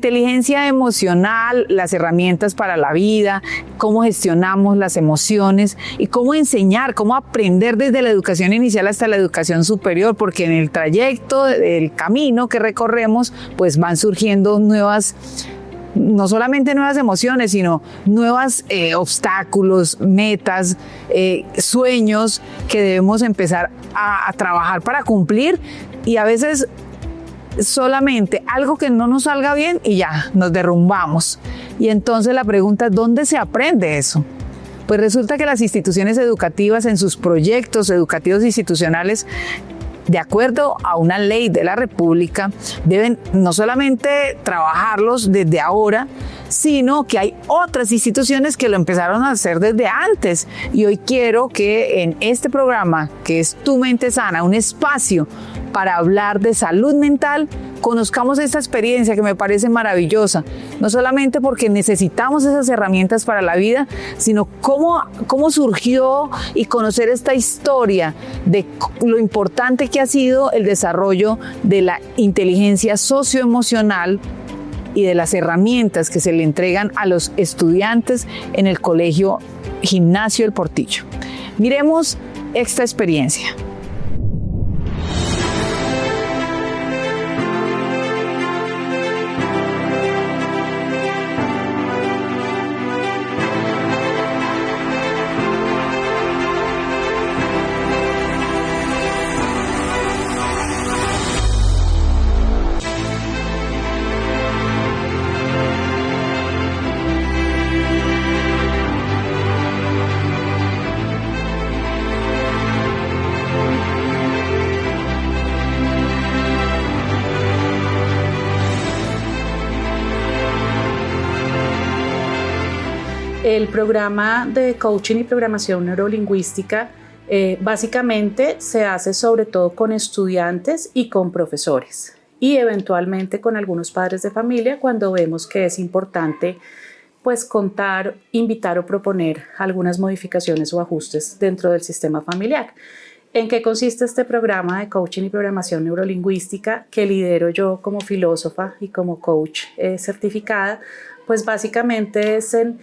inteligencia emocional, las herramientas para la vida, cómo gestionamos las emociones y cómo enseñar, cómo aprender desde la educación inicial hasta la educación superior, porque en el trayecto, el camino que recorremos, pues van surgiendo nuevas, no solamente nuevas emociones, sino nuevos obstáculos, metas, sueños que debemos empezar a trabajar para cumplir, y a veces solamente algo que no nos salga bien y ya nos derrumbamos. Y entonces la pregunta es, ¿dónde se aprende eso? Pues resulta que las instituciones educativas en sus proyectos educativos institucionales, de acuerdo a una ley de la República, deben no solamente trabajarlos desde ahora, sino que hay otras instituciones que lo empezaron a hacer desde antes. Y hoy quiero que en este programa, que es Tu Mente Sana, un espacio para hablar de salud mental, conozcamos esta experiencia que me parece maravillosa, no solamente porque necesitamos esas herramientas para la vida, sino cómo surgió, y conocer esta historia de lo importante que ha sido el desarrollo de la inteligencia socioemocional y de las herramientas que se le entregan a los estudiantes en el Colegio Gimnasio El Portillo. Miremos esta experiencia. El programa de coaching y programación neurolingüística básicamente se hace sobre todo con estudiantes y con profesores, y eventualmente con algunos padres de familia cuando vemos que es importante pues contar, invitar o proponer algunas modificaciones o ajustes dentro del sistema familiar. ¿En qué consiste este programa de coaching y programación neurolingüística que lidero yo como filósofa y como coach certificada? Pues básicamente es en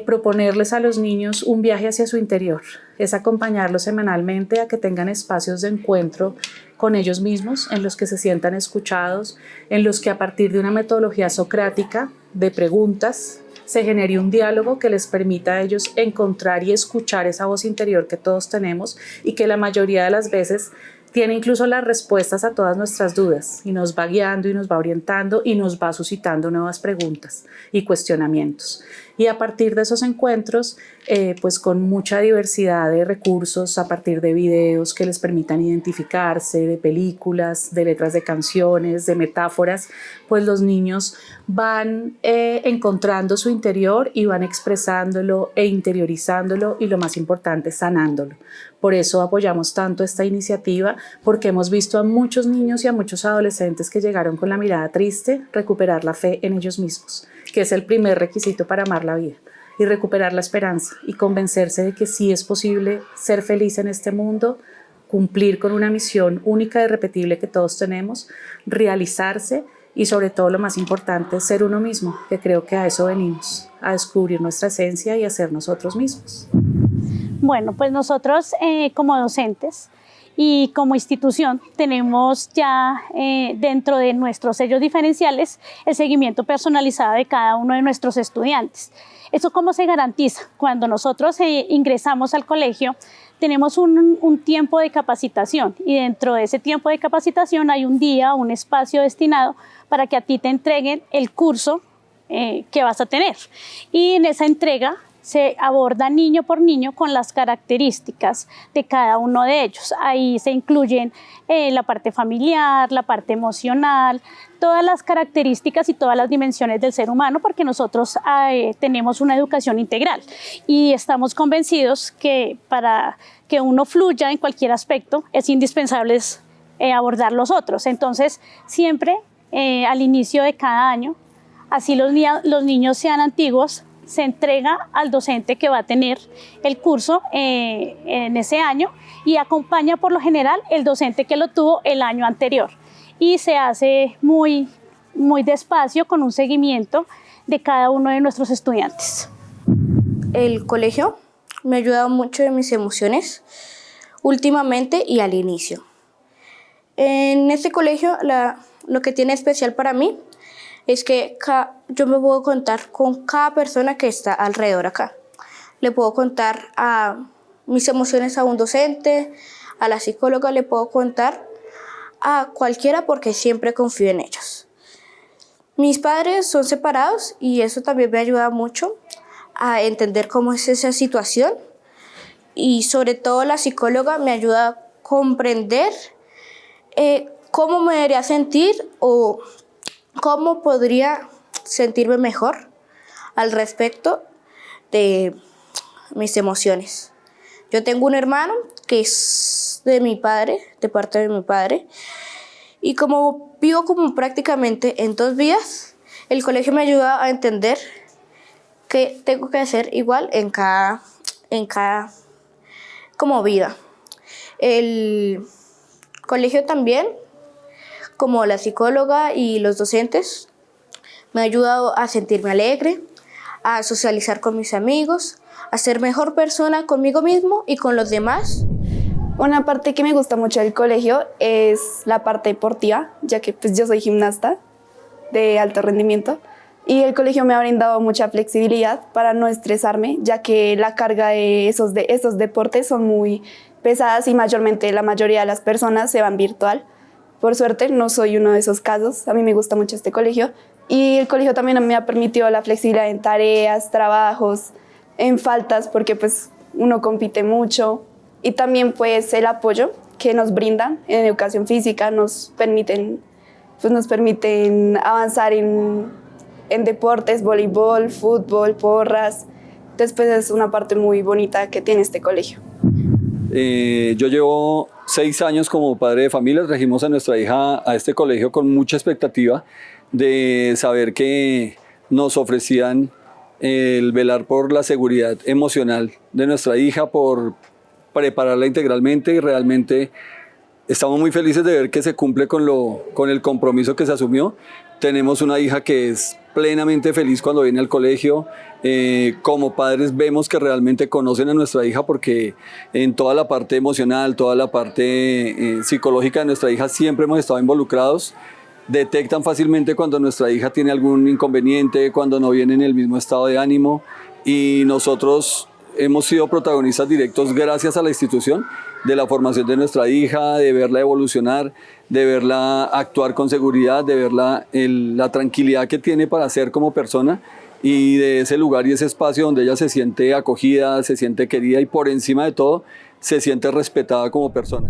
proponerles a los niños un viaje hacia su interior, es acompañarlos semanalmente a que tengan espacios de encuentro con ellos mismos, en los que se sientan escuchados, en los que a partir de una metodología socrática de preguntas se genere un diálogo que les permita a ellos encontrar y escuchar esa voz interior que todos tenemos y que la mayoría de las veces tiene incluso las respuestas a todas nuestras dudas, y nos va guiando y nos va orientando y nos va suscitando nuevas preguntas y cuestionamientos. Y a partir de esos encuentros, pues con mucha diversidad de recursos, a partir de videos que les permitan identificarse, de películas, de letras de canciones, de metáforas, pues los niños van encontrando su interior y van expresándolo e interiorizándolo, y lo más importante, sanándolo. Por eso apoyamos tanto esta iniciativa, porque hemos visto a muchos niños y a muchos adolescentes que llegaron con la mirada triste recuperar la fe en ellos mismos, que es el primer requisito para amar la vida, y recuperar la esperanza y convencerse de que sí es posible ser feliz en este mundo, cumplir con una misión única y irrepetible que todos tenemos, realizarse y sobre todo lo más importante, ser uno mismo, que creo que a eso venimos, a descubrir nuestra esencia y a ser nosotros mismos. Bueno, pues nosotros como docentes y como institución tenemos ya dentro de nuestros sellos diferenciales el seguimiento personalizado de cada uno de nuestros estudiantes. ¿Eso cómo se garantiza? Cuando nosotros ingresamos al colegio, tenemos un tiempo de capacitación, y dentro de ese tiempo de capacitación hay un día, un espacio destinado para que a ti te entreguen el curso que vas a tener. Y en esa entrega se aborda niño por niño con las características de cada uno de ellos. Ahí se incluyen la parte familiar, la parte emocional, todas las características y todas las dimensiones del ser humano, porque nosotros tenemos una educación integral y estamos convencidos que para que uno fluya en cualquier aspecto es indispensable abordar los otros. Entonces, siempre al inicio de cada año, así los niños sean antiguos, se entrega al docente que va a tener el curso en ese año, y acompaña por lo general el docente que lo tuvo el año anterior, y se hace muy muy despacio con un seguimiento de cada uno de nuestros estudiantes. El colegio me ha ayudado mucho en mis emociones últimamente y al inicio. En este colegio lo que tiene especial para mí es que yo me puedo contar con cada persona que está alrededor acá. Le puedo contar a mis emociones a un docente, a la psicóloga, le puedo contar a cualquiera porque siempre confío en ellos. Mis padres son separados y eso también me ayuda mucho a entender cómo es esa situación, y sobre todo la psicóloga me ayuda a comprender cómo me debería sentir o cómo podría sentirme mejor al respecto de mis emociones. Yo tengo un hermano que es de mi padre, de parte de mi padre, y como vivo como prácticamente en 2 vidas, el colegio me ayuda a entender que tengo que hacer igual en cada como vida. El colegio también, como la psicóloga y los docentes, me ha ayudado a sentirme alegre, a socializar con mis amigos, a ser mejor persona conmigo mismo y con los demás. Una parte que me gusta mucho del colegio es la parte deportiva, ya que pues, yo soy gimnasta de alto rendimiento y el colegio me ha brindado mucha flexibilidad para no estresarme, ya que la carga de esos deportes son muy pesadas y mayormente la mayoría de las personas se van virtual. Por suerte no soy uno de esos casos, a mí me gusta mucho este colegio y el colegio también me ha permitido la flexibilidad en tareas, trabajos, en faltas, porque pues uno compite mucho. Y también pues el apoyo que nos brindan en educación física nos permiten avanzar en deportes, voleibol, fútbol, porras. Entonces pues es una parte muy bonita que tiene este colegio. Yo llevo 6 años como padre de familia. Trajimos a nuestra hija a este colegio con mucha expectativa de saber que nos ofrecían el velar por la seguridad emocional de nuestra hija, por prepararla integralmente, y realmente estamos muy felices de ver que se cumple con el compromiso que se asumió. Tenemos una hija que es plenamente feliz cuando viene al colegio. Como padres vemos que realmente conocen a nuestra hija, porque en toda la parte emocional, toda la parte psicológica de nuestra hija siempre hemos estado involucrados. Detectan fácilmente cuando nuestra hija tiene algún inconveniente, cuando no viene en el mismo estado de ánimo, y nosotros hemos sido protagonistas directos gracias a la institución de la formación de nuestra hija, de verla evolucionar, de verla actuar con seguridad, de ver la tranquilidad que tiene para ser como persona, y de ese lugar y ese espacio donde ella se siente acogida, se siente querida y por encima de todo se siente respetada como persona.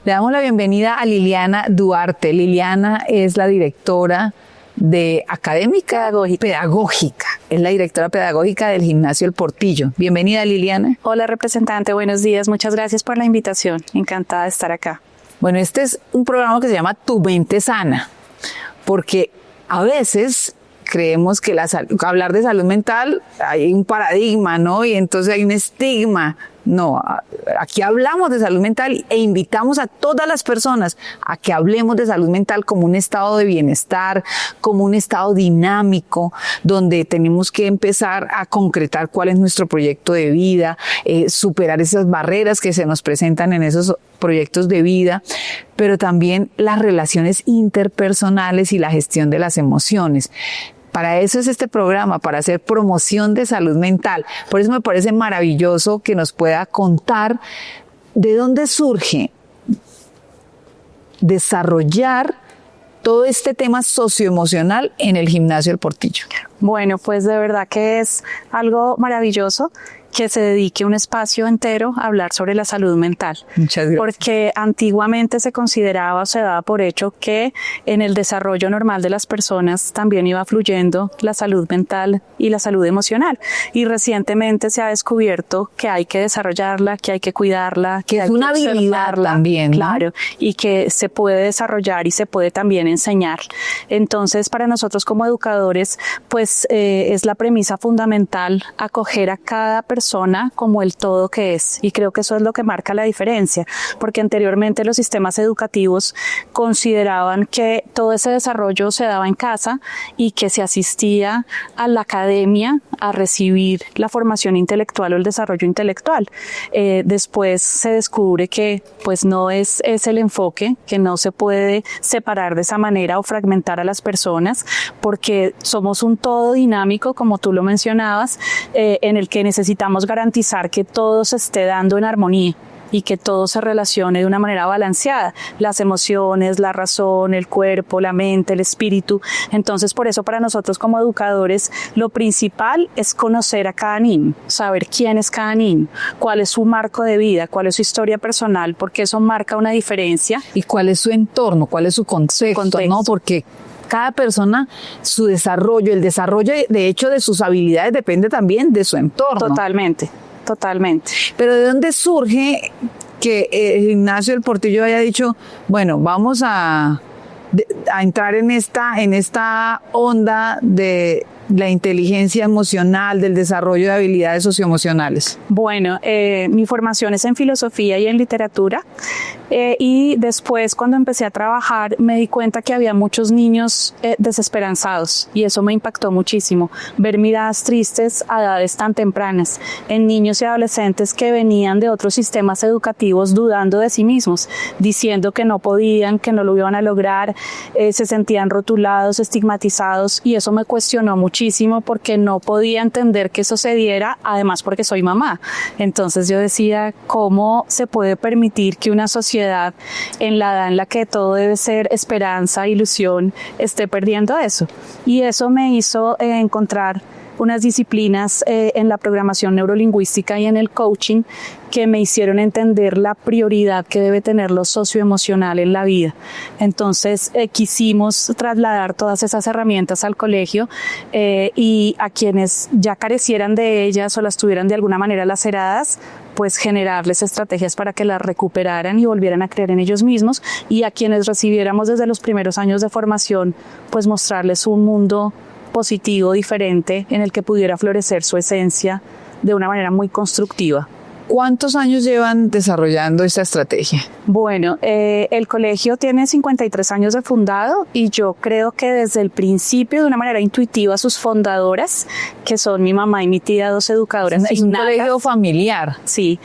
Le damos la bienvenida a Liliana Duarte. Liliana es la directora de académica pedagógica. Es la directora pedagógica del Gimnasio El Portillo. Bienvenida, Liliana. Hola, representante. Buenos días. Muchas gracias por la invitación. Encantada de estar acá. Bueno, este es un programa que se llama Tu Mente Sana, porque a veces creemos que hablar de salud mental hay un paradigma, ¿no? Y entonces hay un estigma. No, aquí hablamos de salud mental e invitamos a todas las personas a que hablemos de salud mental como un estado de bienestar, como un estado dinámico, donde tenemos que empezar a concretar cuál es nuestro proyecto de vida, superar esas barreras que se nos presentan en esos proyectos de vida, pero también las relaciones interpersonales y la gestión de las emociones. Para eso es este programa, para hacer promoción de salud mental. Por eso me parece maravilloso que nos pueda contar de dónde surge desarrollar todo este tema socioemocional en el Gimnasio El Portillo. Bueno, pues de verdad que es algo maravilloso que se dedique un espacio entero a hablar sobre la salud mental. Muchas gracias. Porque antiguamente se consideraba o se daba por hecho que en el desarrollo normal de las personas también iba fluyendo la salud mental y la salud emocional. Y recientemente se ha descubierto que hay que desarrollarla, que hay que cuidarla, que es una habilidad también, ¿no? Claro, y que se puede desarrollar y se puede también enseñar. Entonces, para nosotros como educadores, pues es la premisa fundamental acoger a cada persona persona como el todo que es. Y creo que eso es lo que marca la diferencia, porque anteriormente los sistemas educativos consideraban que todo ese desarrollo se daba en casa y que se asistía a la academia a recibir la formación intelectual o el desarrollo intelectual. Después se descubre que pues no es el enfoque, que no se puede separar de esa manera o fragmentar a las personas, porque somos un todo dinámico, como tú lo mencionabas, en el que necesitamos garantizar que todo se esté dando en armonía y que todo se relacione de una manera balanceada, las emociones, la razón, el cuerpo, la mente, el espíritu. Entonces, por eso para nosotros como educadores, lo principal es conocer a cada niño, saber quién es cada niño, cuál es su marco de vida, cuál es su historia personal, porque eso marca una diferencia. ¿Y cuál es su entorno? ¿Cuál es su contexto? ¿No? Porque cada persona, su desarrollo, el desarrollo de hecho de sus habilidades depende también de su entorno. Totalmente. Pero ¿de dónde surge que Ignacio del Portillo haya dicho, bueno, vamos a entrar en esta onda de la inteligencia emocional, del desarrollo de habilidades socioemocionales? Bueno, mi formación es en filosofía y en literatura, y después cuando empecé a trabajar me di cuenta que había muchos niños desesperanzados, y eso me impactó muchísimo, ver miradas tristes a edades tan tempranas en niños y adolescentes que venían de otros sistemas educativos dudando de sí mismos, diciendo que no podían, que no lo iban a lograr, se sentían rotulados, estigmatizados, y eso me cuestionó muchísimo porque no podía entender que eso se diera, además porque soy mamá. Entonces yo decía, ¿cómo se puede permitir que una sociedad en la edad en la que todo debe ser esperanza, ilusión, esté perdiendo eso? Y eso me hizo encontrar unas disciplinas en la programación neurolingüística y en el coaching que me hicieron entender la prioridad que debe tener lo socioemocional en la vida. Entonces quisimos trasladar todas esas herramientas al colegio, y a quienes ya carecieran de ellas o las tuvieran de alguna manera laceradas, pues generarles estrategias para que las recuperaran y volvieran a creer en ellos mismos, y a quienes recibiéramos desde los primeros años de formación, pues mostrarles un mundo positivo, diferente, en el que pudiera florecer su esencia de una manera muy constructiva. ¿Cuántos años llevan desarrollando esta estrategia? Bueno, el colegio tiene 53 años de fundado, y yo creo que desde el principio, de una manera intuitiva, sus fundadoras, que son mi mamá y mi tía, dos educadoras innatas. Es un colegio familiar. Sí,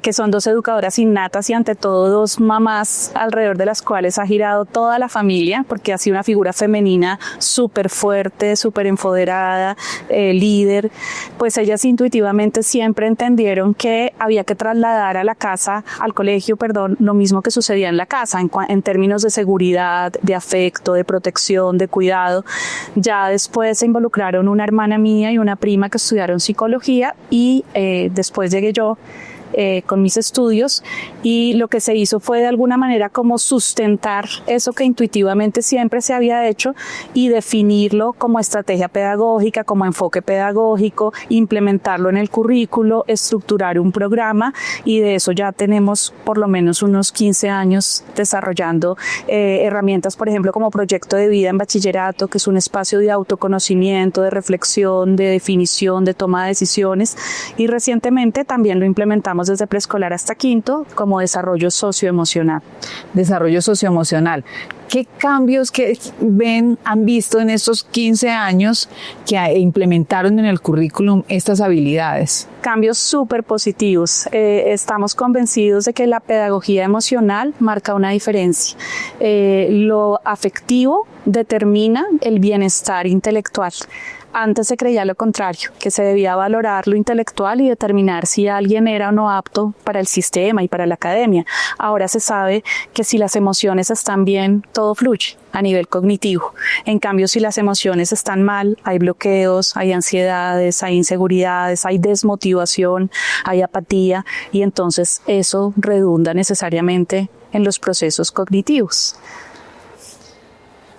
que son dos educadoras innatas y ante todo dos mamás alrededor de las cuales ha girado toda la familia, porque ha sido una figura femenina súper fuerte, súper empoderada, líder. Pues ellas intuitivamente siempre entendieron que había que trasladar a la casa, al colegio, perdón, lo mismo que sucedía en la casa, en términos de seguridad, de afecto, de protección, de cuidado. Ya después se involucraron una hermana mía y una prima que estudiaron psicología, y después llegué yo con mis estudios, y lo que se hizo fue de alguna manera como sustentar eso que intuitivamente siempre se había hecho y definirlo como estrategia pedagógica, como enfoque pedagógico, implementarlo en el currículo, estructurar un programa, y de eso ya tenemos por lo menos unos 15 años desarrollando herramientas, por ejemplo, como Proyecto de Vida en Bachillerato, que es un espacio de autoconocimiento, de reflexión, de definición, de toma de decisiones, y recientemente también lo implementamos desde preescolar hasta quinto como desarrollo socioemocional. Desarrollo socioemocional. ¿Qué cambios han visto en estos 15 años que implementaron en el currículum estas habilidades? Cambios súper positivos. Estamos convencidos de que la pedagogía emocional marca una diferencia. Lo afectivo determina el bienestar intelectual. Antes se creía lo contrario, que se debía valorar lo intelectual y determinar si alguien era o no apto para el sistema y para la academia. Ahora se sabe que si las emociones están bien, todo fluye a nivel cognitivo. En cambio, si las emociones están mal, hay bloqueos, hay ansiedades, hay inseguridades, hay desmotivación, hay apatía, y entonces eso redunda necesariamente en los procesos cognitivos.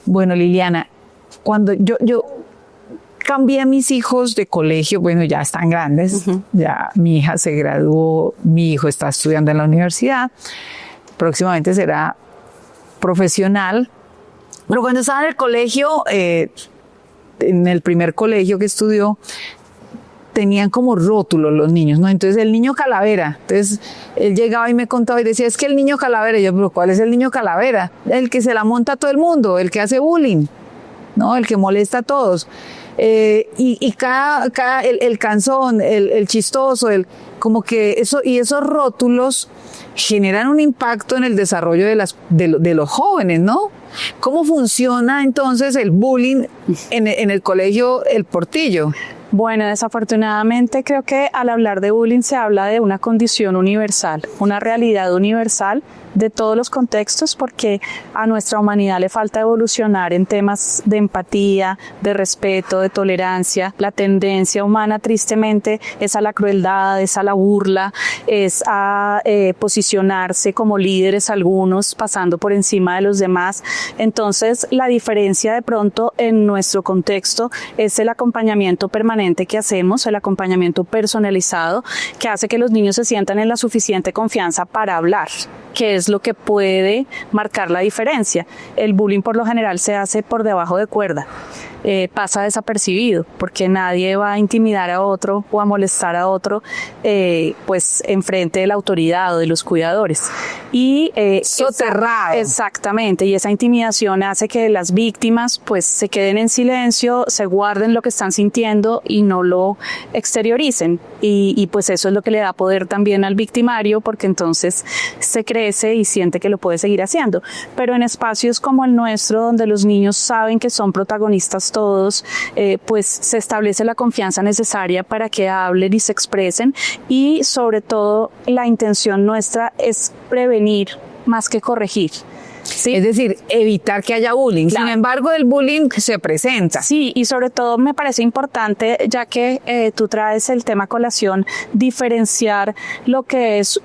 Bueno, Liliana, cuando yo cambié a mis hijos de colegio, bueno, ya están grandes, ya mi hija se graduó, mi hijo está estudiando en la universidad, próximamente será profesional, pero cuando estaba en el colegio, en el primer colegio que estudió, tenían como rótulos los niños, ¿no? Entonces el niño calavera, entonces él llegaba y me contaba y decía, es que el niño calavera, y yo, pero ¿cuál es el niño calavera? El que se la monta a todo el mundo, el que hace bullying, ¿no? El que molesta a todos. Y el cansón, el chistoso, como que eso, y esos rótulos generan un impacto en el desarrollo de los jóvenes, ¿no? ¿Cómo funciona entonces el bullying en el colegio El Portillo? Bueno, desafortunadamente creo que al hablar de bullying se habla de una condición universal, una realidad universal de todos los contextos, porque a nuestra humanidad le falta evolucionar en temas de empatía, de respeto, de tolerancia. La tendencia humana tristemente es a la crueldad, es a la burla, es a posicionarse como líderes algunos, pasando por encima de los demás. Entonces la diferencia de pronto en nuestro contexto es el acompañamiento permanente que hacemos, el acompañamiento personalizado que hace que los niños se sientan en la suficiente confianza para hablar, que es lo que puede marcar la diferencia. El bullying por lo general se hace por debajo de cuerda, pasa desapercibido, porque nadie va a intimidar a otro o a molestar a otro pues enfrente de la autoridad o de los cuidadores. Y soterrado. Exactamente, y esa intimidación hace que las víctimas pues se queden en silencio, se guarden lo que están sintiendo y no lo exterioricen, y pues eso es lo que le da poder también al victimario, porque entonces se crece y siente que lo puede seguir haciendo. Pero en espacios como el nuestro, donde los niños saben que son protagonistas todos, pues se establece la confianza necesaria para que hablen y se expresen, y sobre todo la intención nuestra es prevenir más que corregir. ¿Sí? Es decir, evitar que haya bullying. Claro. Sin embargo, el bullying se presenta. Sí, y sobre todo me parece importante, ya que tú traes el tema a colación, diferenciar lo que es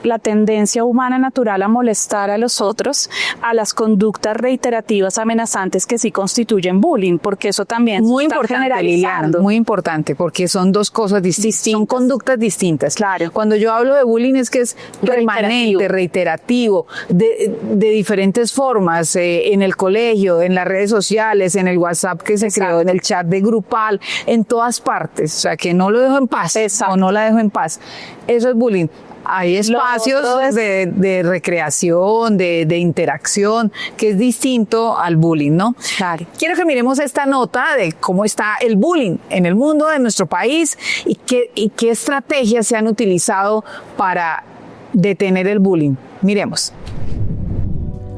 la tendencia humana natural a molestar a los otros, a las conductas reiterativas amenazantes que sí constituyen bullying, porque eso también muy está importante, generalizando. Liliana, muy importante, porque son dos cosas distintas, son conductas distintas. Claro. Cuando yo hablo de bullying es que es permanente, reiterativo, de diferentes formas, en el colegio, en las redes sociales, en el WhatsApp que se creó, en el chat de grupal, en todas partes, o sea, que no lo dejo en paz. Exacto. O no la dejo en paz. Eso es bullying. Hay espacios de recreación, de interacción, que es distinto al bullying, ¿no? Claro. Quiero que miremos esta nota de cómo está el bullying en el mundo de nuestro país y qué estrategias se han utilizado para detener el bullying. Miremos.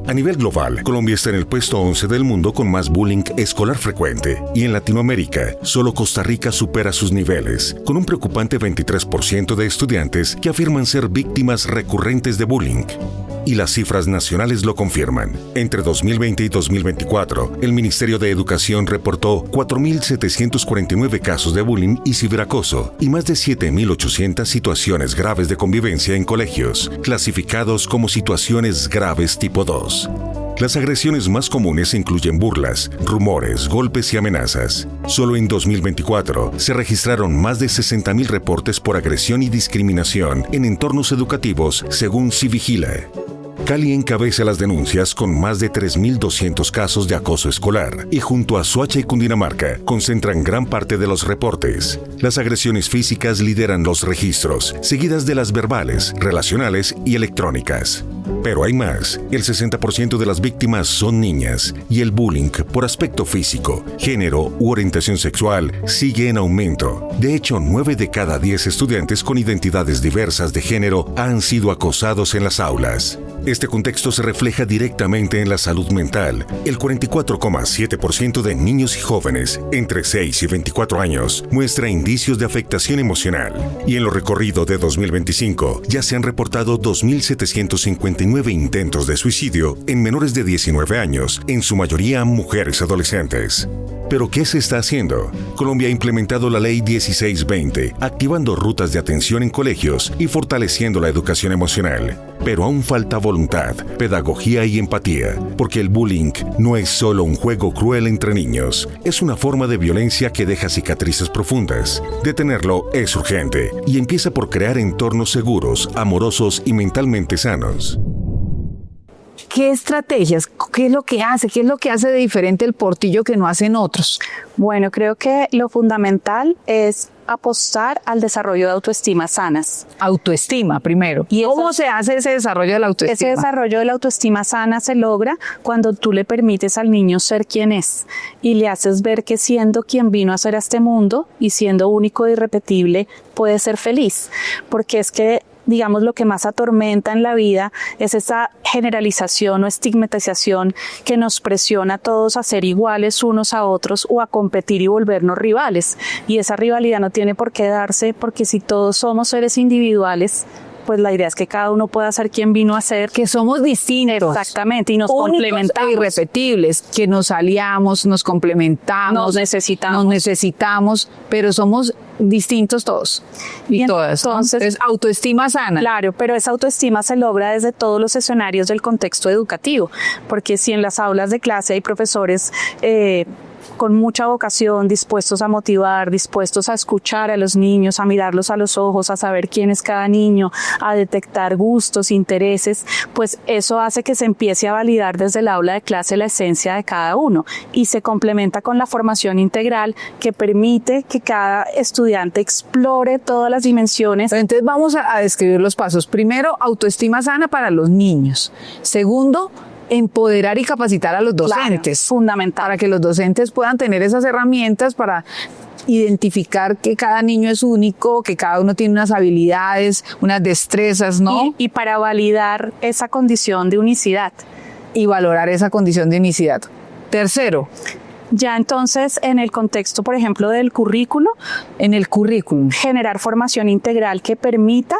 A nivel global, Colombia está en el puesto 11 del mundo con más bullying escolar frecuente, y en Latinoamérica, solo Costa Rica supera sus niveles, con un preocupante 23% de estudiantes que afirman ser víctimas recurrentes de bullying. Y las cifras nacionales lo confirman. Entre 2020 y 2024, el Ministerio de Educación reportó 4.749 casos de bullying y ciberacoso y más de 7.800 situaciones graves de convivencia en colegios, clasificados como situaciones graves tipo 2. Las agresiones más comunes incluyen burlas, rumores, golpes y amenazas. Solo en 2024 se registraron más de 60.000 reportes por agresión y discriminación en entornos educativos, según Civigila. Cali encabeza las denuncias con más de 3.200 casos de acoso escolar y junto a Soacha y Cundinamarca concentran gran parte de los reportes. Las agresiones físicas lideran los registros, seguidas de las verbales, relacionales y electrónicas. Pero hay más. El 60% de las víctimas son niñas y el bullying por aspecto físico, género u orientación sexual sigue en aumento. De hecho, 9 de cada 10 estudiantes con identidades diversas de género han sido acosados en las aulas. Este contexto se refleja directamente en la salud mental. El 44,7% de niños y jóvenes entre 6 y 24 años muestra indicios de afectación emocional. Y en lo recorrido de 2025 ya se han reportado 2.759 intentos de suicidio en menores de 19 años, en su mayoría mujeres adolescentes. ¿Pero qué se está haciendo? Colombia ha implementado la Ley 1620, activando rutas de atención en colegios y fortaleciendo la educación emocional. Pero aún falta voluntad, pedagogía y empatía, porque el bullying no es solo un juego cruel entre niños, es una forma de violencia que deja cicatrices profundas. Detenerlo es urgente y empieza por crear entornos seguros, amorosos y mentalmente sanos. ¿Qué estrategias? ¿Qué es lo que hace? ¿Qué es lo que hace de diferente el Portillo que no hacen otros? Bueno, creo que lo fundamental es apostar al desarrollo de autoestimas sanas. Autoestima primero. ¿Y cómo se hace ese desarrollo de la autoestima? Ese desarrollo de la autoestima sana se logra cuando tú le permites al niño ser quien es y le haces ver que siendo quien vino a ser a este mundo y siendo único e irrepetible puede ser feliz. Porque es que digamos, lo que más atormenta en la vida es esa generalización o estigmatización que nos presiona a todos a ser iguales unos a otros o a competir y volvernos rivales. Y esa rivalidad no tiene por qué darse, porque si todos somos seres individuales, pues la idea es que cada uno pueda ser quien vino a ser. Que somos distintos. Exactamente, y nos únicos complementamos. E irrepetibles, que nos aliamos, nos complementamos. Nos necesitamos, pero somos distintos todos y todas. Entonces, autoestima sana. Claro, pero esa autoestima se logra desde todos los escenarios del contexto educativo, porque si en las aulas de clase hay profesores con mucha vocación, dispuestos a motivar, dispuestos a escuchar a los niños, a mirarlos a los ojos, a saber quién es cada niño, a detectar gustos, intereses, pues eso hace que se empiece a validar desde el aula de clase la esencia de cada uno y se complementa con la formación integral que permite que cada estudiante explore todas las dimensiones. Entonces vamos a describir los pasos. Primero, autoestima sana para los niños. Segundo, empoderar y capacitar a los docentes. Claro, fundamental. Para que los docentes puedan tener esas herramientas para identificar que cada niño es único, que cada uno tiene unas habilidades, unas destrezas, ¿no? Y para validar esa condición de unicidad. Y valorar esa condición de unicidad. Tercero, ya entonces en el contexto, por ejemplo, del currículo, generar formación integral que permita,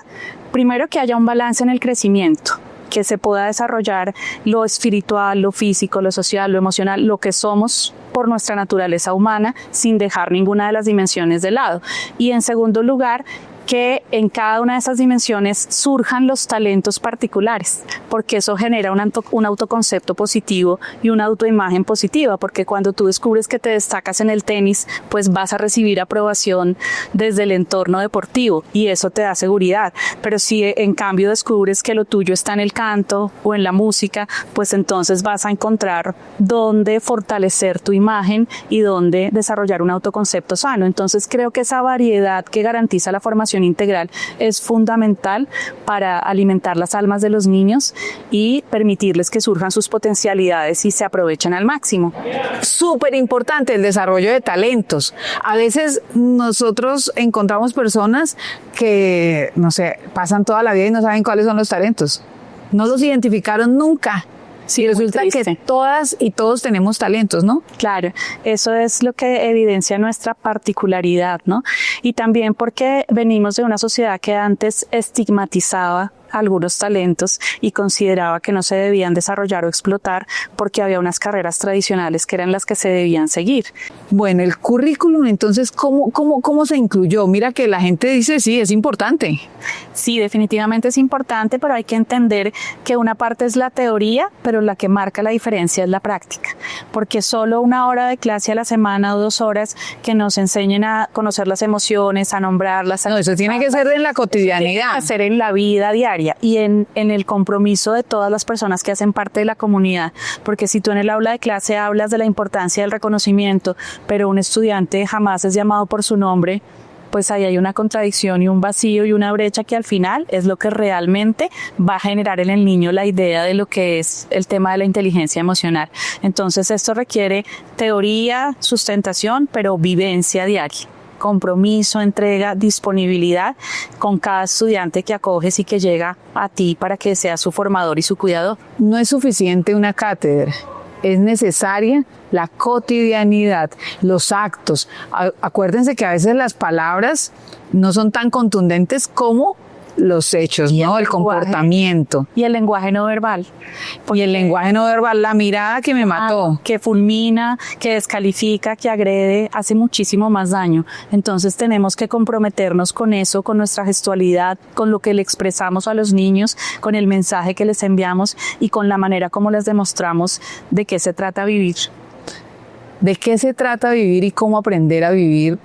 primero, que haya un balance en el crecimiento, que se pueda desarrollar lo espiritual, lo físico, lo social, lo emocional, lo que somos por nuestra naturaleza humana, sin dejar ninguna de las dimensiones de lado. Y en segundo lugar, que en cada una de esas dimensiones surjan los talentos particulares, porque eso genera un autoconcepto positivo y una autoimagen positiva, porque cuando tú descubres que te destacas en el tenis, pues vas a recibir aprobación desde el entorno deportivo y eso te da seguridad. Pero si en cambio descubres que lo tuyo está en el canto o en la música, pues entonces vas a encontrar dónde fortalecer tu imagen y dónde desarrollar un autoconcepto sano. Entonces creo que esa variedad que garantiza la formación integral es fundamental para alimentar las almas de los niños y permitirles que surjan sus potencialidades y se aprovechen al máximo. Súper importante el desarrollo de talentos. A veces nosotros encontramos personas que, no sé, pasan toda la vida y no saben cuáles son los talentos. No los identificaron nunca. Sí, resulta que todas y todos tenemos talentos, ¿no? Claro, eso es lo que evidencia nuestra particularidad, ¿no? Y también porque venimos de una sociedad que antes estigmatizaba algunos talentos y consideraba que no se debían desarrollar o explotar porque había unas carreras tradicionales que eran las que se debían seguir. Bueno, el currículum, entonces, ¿cómo se incluyó? Mira que la gente dice, sí, es importante. Sí, definitivamente es importante, pero hay que entender que una parte es la teoría, pero la que marca la diferencia es la práctica, porque solo una hora de clase a la semana o 2 horas que nos enseñen a conocer las emociones, a nombrarlas. No, eso tiene que ser en la cotidianidad. Tiene que ser en la vida diaria y en el compromiso de todas las personas que hacen parte de la comunidad, porque si tú en el aula de clase hablas de la importancia del reconocimiento, pero un estudiante jamás es llamado por su nombre, pues ahí hay una contradicción y un vacío y una brecha que al final es lo que realmente va a generar en el niño la idea de lo que es el tema de la inteligencia emocional. Entonces esto requiere teoría, sustentación, pero vivencia diaria. Compromiso, entrega, disponibilidad con cada estudiante que acoges y que llega a ti para que sea su formador y su cuidador. No es suficiente una cátedra, es necesaria la cotidianidad, los actos. Acuérdense que a veces las palabras no son tan contundentes como los hechos, ¿no? El comportamiento. Y el lenguaje no verbal. Y el lenguaje no verbal, la mirada que me mató. Que fulmina, que descalifica, que agrede, hace muchísimo más daño. Entonces tenemos que comprometernos con eso, con nuestra gestualidad, con lo que le expresamos a los niños, con el mensaje que les enviamos y con la manera como les demostramos de qué se trata vivir. ¿De qué se trata vivir y cómo aprender a vivir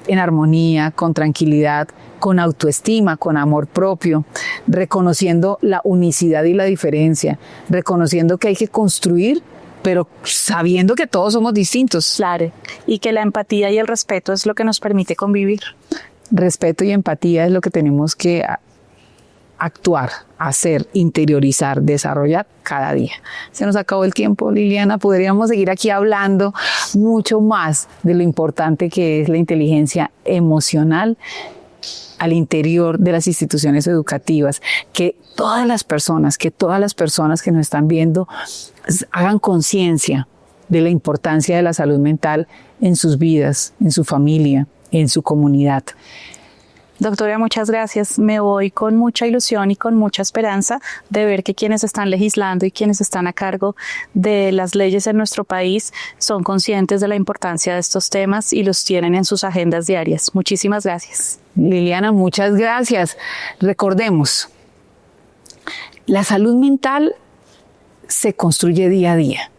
en armonía, con tranquilidad, con autoestima, con amor propio, reconociendo la unicidad y la diferencia, reconociendo que hay que construir, pero sabiendo que todos somos distintos. Claro, y que la empatía y el respeto es lo que nos permite convivir. Respeto y empatía es lo que tenemos que actuar, hacer, interiorizar, desarrollar cada día. Se nos acabó el tiempo, Liliana. Podríamos seguir aquí hablando mucho más de lo importante que es la inteligencia emocional al interior de las instituciones educativas, que todas las personas que nos están viendo hagan conciencia de la importancia de la salud mental en sus vidas, en su familia, en su comunidad. Doctora, muchas gracias. Me voy con mucha ilusión y con mucha esperanza de ver que quienes están legislando y quienes están a cargo de las leyes en nuestro país son conscientes de la importancia de estos temas y los tienen en sus agendas diarias. Muchísimas gracias. Liliana, muchas gracias. Recordemos, la salud mental se construye día a día.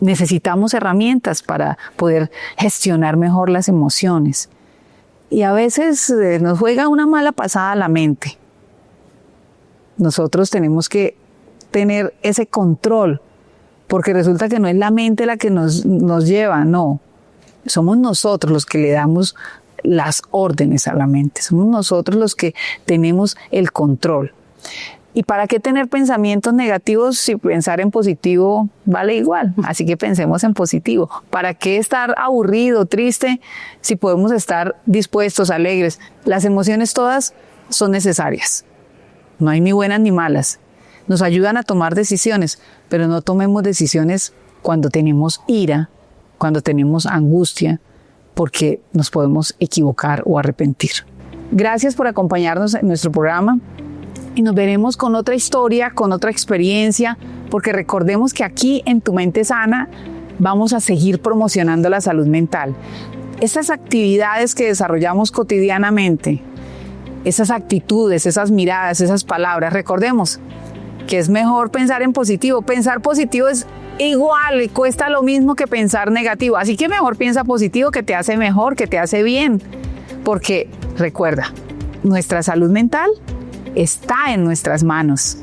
Necesitamos herramientas para poder gestionar mejor las emociones. Y a veces nos juega una mala pasada a la mente. Nosotros tenemos que tener ese control, porque resulta que no es la mente la que nos lleva, no. Somos nosotros los que le damos las órdenes a la mente. Somos nosotros los que tenemos el control. ¿Y para qué tener pensamientos negativos si pensar en positivo vale igual? Así que pensemos en positivo. ¿Para qué estar aburrido, triste, si podemos estar dispuestos, alegres? Las emociones todas son necesarias. No hay ni buenas ni malas. Nos ayudan a tomar decisiones, pero no tomemos decisiones cuando tenemos ira, cuando tenemos angustia, porque nos podemos equivocar o arrepentir. Gracias por acompañarnos en nuestro programa. Y nos veremos con otra historia, con otra experiencia, porque recordemos que aquí en Tu Mente Sana vamos a seguir promocionando la salud mental. Esas actividades que desarrollamos cotidianamente, esas actitudes, esas miradas, esas palabras, recordemos que es mejor pensar en positivo. Pensar positivo es igual, cuesta lo mismo que pensar negativo. Así que mejor piensa positivo, que te hace mejor, que te hace bien. Porque recuerda, nuestra salud mental está en nuestras manos.